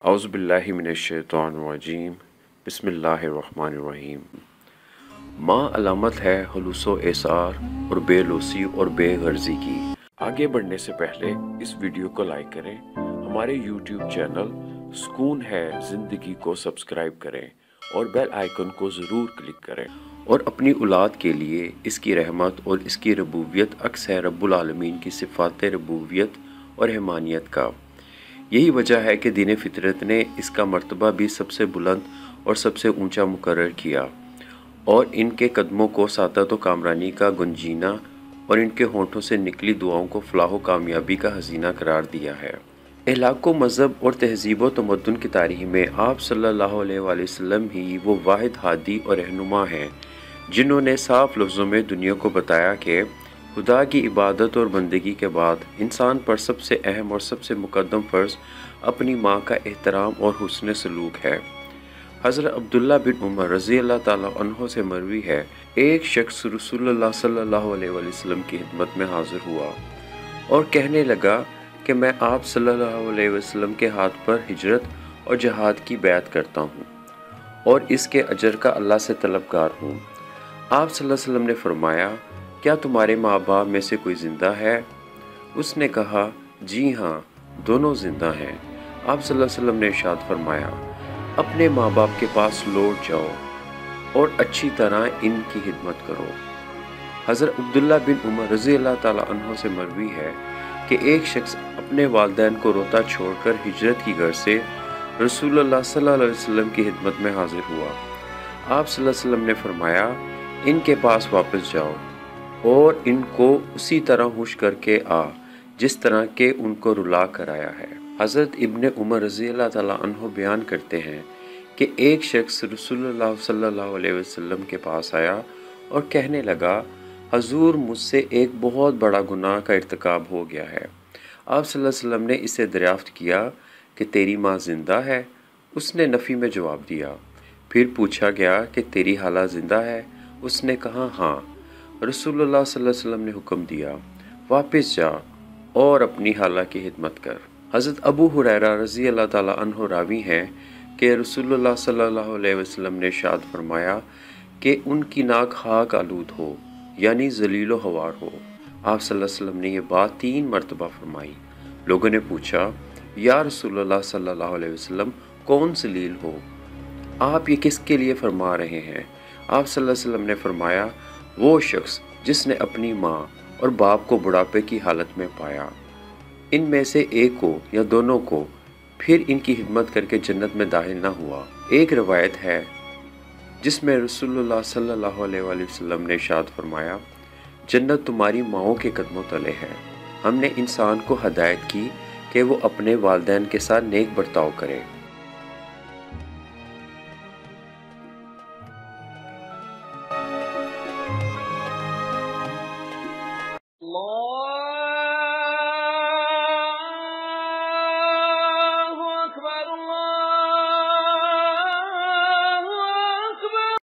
اعوذ باللہ من الشیطان الرجیم بسم اللہ الرحمن الرحیم۔ ماں علامت ہے خلوص و احسار اور بے لوثی اور بے غرضی کی۔ آگے بڑھنے سے پہلے اس ویڈیو کو لائک کریں، ہمارے یوٹیوب چینل سکون ہے زندگی کو سبسکرائب کریں اور بیل آئیکن کو ضرور کلک کریں، اور اپنی اولاد کے لیے اس کی رحمت اور اس کی ربوبیت عکس ہے رب العالمین کی صفات ربوبیت اور حمانیت کا۔ یہی وجہ ہے کہ دین فطرت نے اس کا مرتبہ بھی سب سے بلند اور سب سے اونچا مقرر کیا، اور ان کے قدموں کو سعادت و کامرانی کا گنجینہ اور ان کے ہونٹوں سے نکلی دعاؤں کو فلاح و کامیابی کا خزینہ قرار دیا ہے۔ اخلاق و مذہب اور تہذیب و تمدن کی تاریخ میں آپ صلی اللہ علیہ وآلہ وسلم ہی وہ واحد ہادی اور رہنما ہیں جنہوں نے صاف لفظوں میں دنیا کو بتایا کہ خدا کی عبادت اور بندگی کے بعد انسان پر سب سے اہم اور سب سے مقدم فرض اپنی ماں کا احترام اور حسن سلوک ہے۔ حضرت عبداللہ بن عمر رضی اللہ تعالیٰ عنہ سے مروی ہے، ایک شخص رسول اللہ صلی اللہ علیہ وآلہ وسلم کی خدمت میں حاضر ہوا اور کہنے لگا کہ میں آپ صلی اللہ علیہ وسلم کے ہاتھ پر ہجرت اور جہاد کی بیعت کرتا ہوں اور اس کے اجر کا اللہ سے طلبگار ہوں۔ آپ صلی اللہ علیہ وسلم نے فرمایا، کیا تمہارے ماں باپ میں سے کوئی زندہ ہے؟ اس نے کہا، جی ہاں، دونوں زندہ ہیں۔ آپ صلی اللہ علیہ وسلم نے ارشاد فرمایا، اپنے ماں باپ کے پاس لوٹ جاؤ اور اچھی طرح ان کی خدمت کرو۔ حضرت عبداللہ بن عمر رضی اللہ تعالیٰ عنہ سے مروی ہے کہ ایک شخص اپنے والدین کو روتا چھوڑ کر ہجرت کی غرض سے رسول اللہ صلی اللہ علیہ وسلم کی خدمت میں حاضر ہوا۔ آپ صلی اللہ علیہ وسلم نے فرمایا، ان کے پاس واپس جاؤ اور ان کو اسی طرح خوش کر کے آ جس طرح کہ ان کو رلا کر آیا ہے۔ حضرت ابن عمر رضی اللہ تعالیٰ عنہ بیان کرتے ہیں کہ ایک شخص رسول اللہ صلی اللہ علیہ وسلم کے پاس آیا اور کہنے لگا، حضور مجھ سے ایک بہت بڑا گناہ کا ارتکاب ہو گیا ہے۔ آپ صلی اللہ علیہ وسلم نے اسے دریافت کیا کہ تیری ماں زندہ ہے؟ اس نے نفی میں جواب دیا۔ پھر پوچھا گیا کہ تیری خالہ زندہ ہے؟ اس نے کہا ہاں۔ رسول اللہ صلی اللہ علیہ وسلم نے حکم دیا، واپس جا اور اپنی خالہ کی خدمت کر۔ حضرت ابو ہریرہ رضی اللہ تعالیٰ عنہ راوی ہیں کہ رسول اللہ صلی اللہ علیہ وسلم نے ارشاد فرمایا کہ ان کی ناک خاک آلود ہو، یعنی ذلیل و خوار ہو۔ آپ صلی اللہ علیہ وسلم نے یہ بات 3 مرتبہ فرمائی۔ لوگوں نے پوچھا، یا رسول اللہ صلی اللہ علیہ وسلم، کون ذلیل ہو؟ آپ یہ کس کے لیے فرما رہے ہیں؟ آپ صلی اللہ علیہ وسلم نے فرمایا، وہ شخص جس نے اپنی ماں اور باپ کو بڑھاپے کی حالت میں پایا، ان میں سے ایک کو یا دونوں کو، پھر ان کی خدمت کر کے جنت میں داخل نہ ہوا۔ ایک روایت ہے جس میں رسول اللہ صلی اللہ علیہ وآلہ وسلم نے ارشاد فرمایا، جنت تمہاری ماؤں کے قدموں تلے ہے۔ ہم نے انسان کو ہدایت کی کہ وہ اپنے والدین کے ساتھ نیک برتاؤ کرے۔